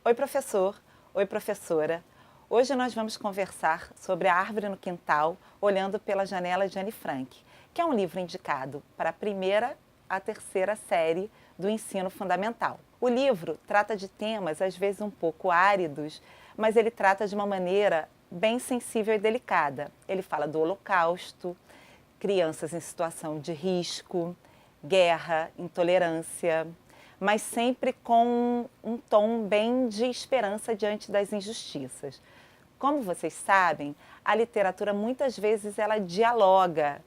Oi, professor. Oi, professora. Hoje nós vamos conversar sobre A Árvore no Quintal, olhando pela janela de Anne Frank, que é um livro indicado para a primeira à terceira série do ensino fundamental. O livro trata de temas às vezes um pouco áridos, mas ele trata de uma maneira bem sensível e delicada. Ele fala do Holocausto, crianças em situação de risco, guerra, intolerância, mas sempre com um tom bem de esperança diante das injustiças. Como vocês sabem, a literatura muitas vezes ela dialoga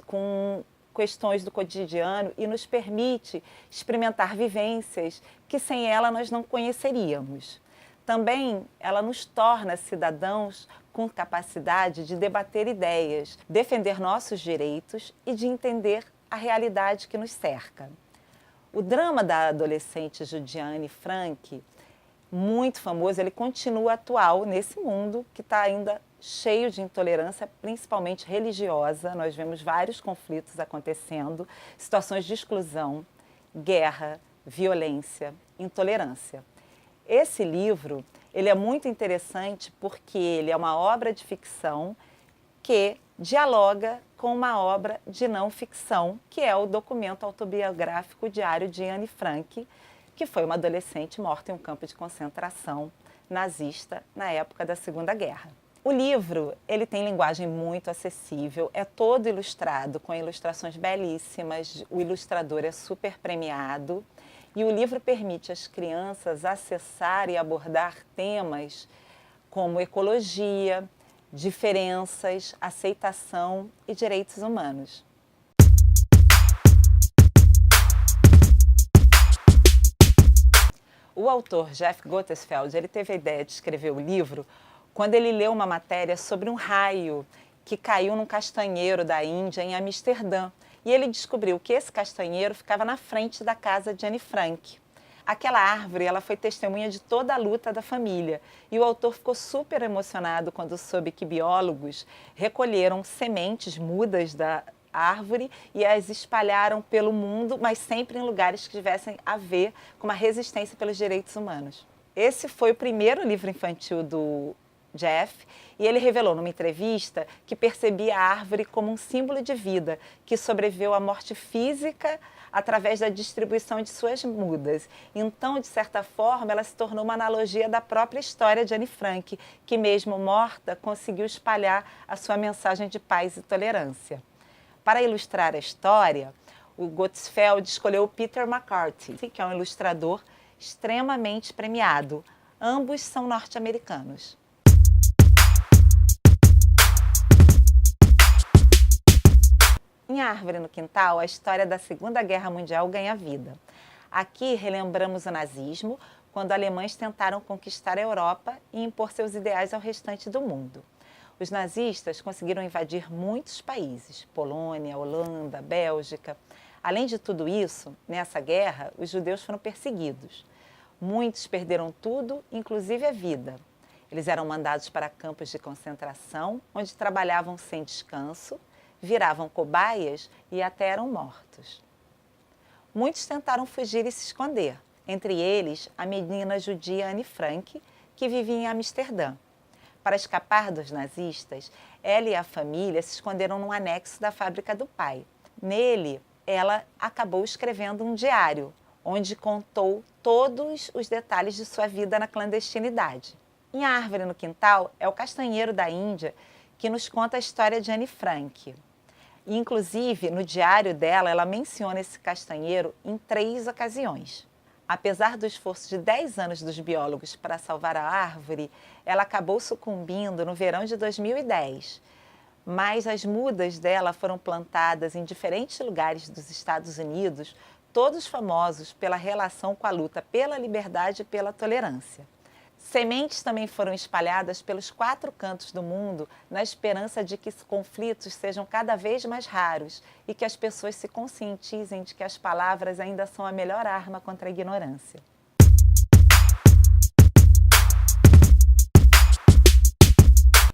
com questões do cotidiano e nos permite experimentar vivências que sem ela nós não conheceríamos. Também ela nos torna cidadãos com capacidade de debater ideias, defender nossos direitos e de entender a realidade que nos cerca. O drama da adolescente judia Anne Frank, muito famoso, ele continua atual nesse mundo que está ainda cheio de intolerância, principalmente religiosa. Nós vemos vários conflitos acontecendo, situações de exclusão, guerra, violência, intolerância. Esse livro, ele é muito interessante porque ele é uma obra de ficção que dialoga com uma obra de não ficção, que é o documento autobiográfico diário de Anne Frank, que foi uma adolescente morta em um campo de concentração nazista na época da Segunda Guerra. O livro, ele tem linguagem muito acessível, é todo ilustrado, com ilustrações belíssimas, o ilustrador é super premiado, e o livro permite às crianças acessar e abordar temas como ecologia, diferenças, aceitação e direitos humanos. O autor Jeff Gottesfeld, ele teve a ideia de escrever o livro quando ele leu uma matéria sobre um raio que caiu num castanheiro da Índia, em Amsterdã. E ele descobriu que esse castanheiro ficava na frente da casa de Anne Frank. Aquela árvore, ela foi testemunha de toda a luta da família. E o autor ficou super emocionado quando soube que biólogos recolheram sementes mudas da árvore e as espalharam pelo mundo, mas sempre em lugares que tivessem a ver com uma resistência pelos direitos humanos. Esse foi o primeiro livro infantil do Jeff, e ele revelou numa entrevista que percebia a árvore como um símbolo de vida, que sobreviveu à morte física através da distribuição de suas mudas. Então, de certa forma, ela se tornou uma analogia da própria história de Anne Frank, que mesmo morta, conseguiu espalhar a sua mensagem de paz e tolerância. Para ilustrar a história, o Gottesfeld escolheu o Peter McCarthy, que é um ilustrador extremamente premiado. Ambos são norte-americanos. Em A Árvore no Quintal, a história da Segunda Guerra Mundial ganha vida. Aqui relembramos o nazismo, quando alemães tentaram conquistar a Europa e impor seus ideais ao restante do mundo. Os nazistas conseguiram invadir muitos países, Polônia, Holanda, Bélgica. Além de tudo isso, nessa guerra, os judeus foram perseguidos. Muitos perderam tudo, inclusive a vida. Eles eram mandados para campos de concentração, onde trabalhavam sem descanso, viravam cobaias e até eram mortos. Muitos tentaram fugir e se esconder, entre eles a menina judia Anne Frank, que vivia em Amsterdã. Para escapar dos nazistas, ela e a família se esconderam num anexo da fábrica do pai. Nele, ela acabou escrevendo um diário, onde contou todos os detalhes de sua vida na clandestinidade. Em A Árvore no Quintal, é o castanheiro da Índia que nos conta a história de Anne Frank. E, inclusive, no diário dela, ela menciona esse castanheiro em 3 ocasiões. Apesar do esforço de 10 anos dos biólogos para salvar a árvore, ela acabou sucumbindo no verão de 2010. Mas as mudas dela foram plantadas em diferentes lugares dos Estados Unidos, todos famosos pela relação com a luta pela liberdade e pela tolerância. Sementes também foram espalhadas pelos 4 cantos do mundo na esperança de que conflitos sejam cada vez mais raros e que as pessoas se conscientizem de que as palavras ainda são a melhor arma contra a ignorância.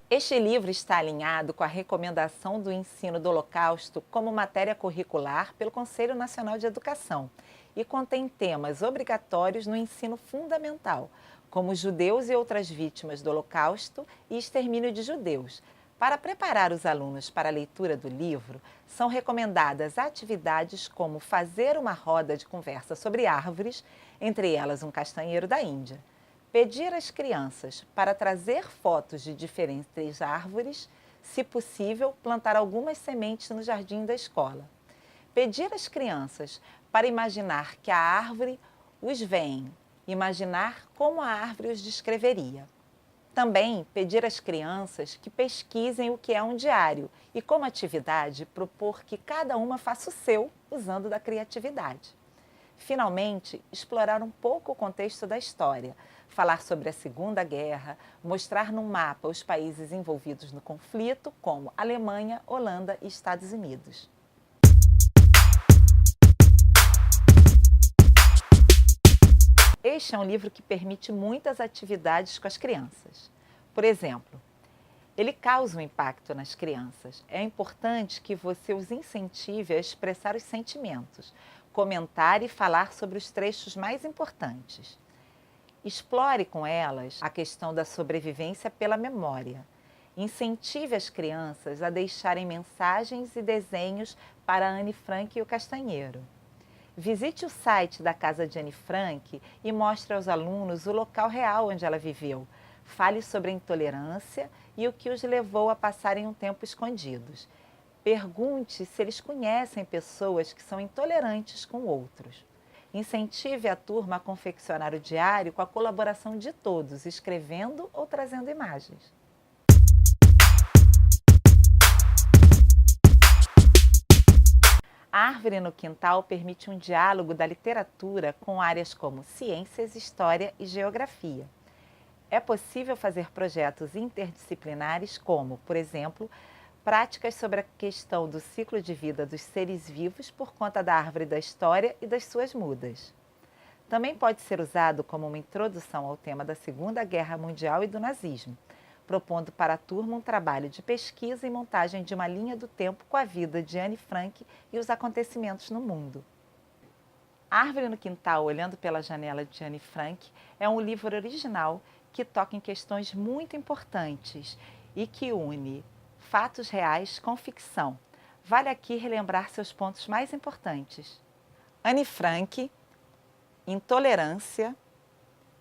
Este livro está alinhado com a recomendação do ensino do Holocausto como matéria curricular pelo Conselho Nacional de Educação e contém temas obrigatórios no ensino fundamental, como judeus e outras vítimas do Holocausto e extermínio de judeus. Para preparar os alunos para a leitura do livro, são recomendadas atividades como fazer uma roda de conversa sobre árvores, entre elas um castanheiro da Índia. Pedir às crianças para trazer fotos de diferentes árvores, se possível, plantar algumas sementes no jardim da escola. Pedir às crianças para imaginar que a árvore os vem, imaginar como a árvore os descreveria. Também pedir às crianças que pesquisem o que é um diário e, como atividade, propor que cada uma faça o seu, usando da criatividade. Finalmente, explorar um pouco o contexto da história, falar sobre a Segunda Guerra, mostrar no mapa os países envolvidos no conflito, como Alemanha, Holanda e Estados Unidos. Este é um livro que permite muitas atividades com as crianças. Por exemplo, ele causa um impacto nas crianças. É importante que você os incentive a expressar os sentimentos, comentar e falar sobre os trechos mais importantes. Explore com elas a questão da sobrevivência pela memória. Incentive as crianças a deixarem mensagens e desenhos para Anne Frank e o Castanheiro. Visite o site da casa de Anne Frank e mostre aos alunos o local real onde ela viveu. Fale sobre a intolerância e o que os levou a passarem um tempo escondidos. Pergunte se eles conhecem pessoas que são intolerantes com outros. Incentive a turma a confeccionar o diário com a colaboração de todos, escrevendo ou trazendo imagens. A Árvore no Quintal permite um diálogo da literatura com áreas como ciências, história e geografia. É possível fazer projetos interdisciplinares como, por exemplo, práticas sobre a questão do ciclo de vida dos seres vivos por conta da árvore da história e das suas mudas. Também pode ser usado como uma introdução ao tema da Segunda Guerra Mundial e do nazismo, propondo para a turma um trabalho de pesquisa e montagem de uma linha do tempo com a vida de Anne Frank e os acontecimentos no mundo. A Árvore no Quintal, olhando pela janela de Anne Frank, é um livro original que toca em questões muito importantes e que une fatos reais com ficção. Vale aqui relembrar seus pontos mais importantes. Anne Frank, intolerância,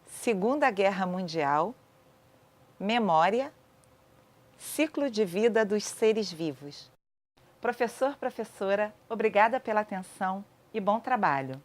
Segunda Guerra Mundial, memória, ciclo de vida dos seres vivos. Professor, professora, obrigada pela atenção e bom trabalho.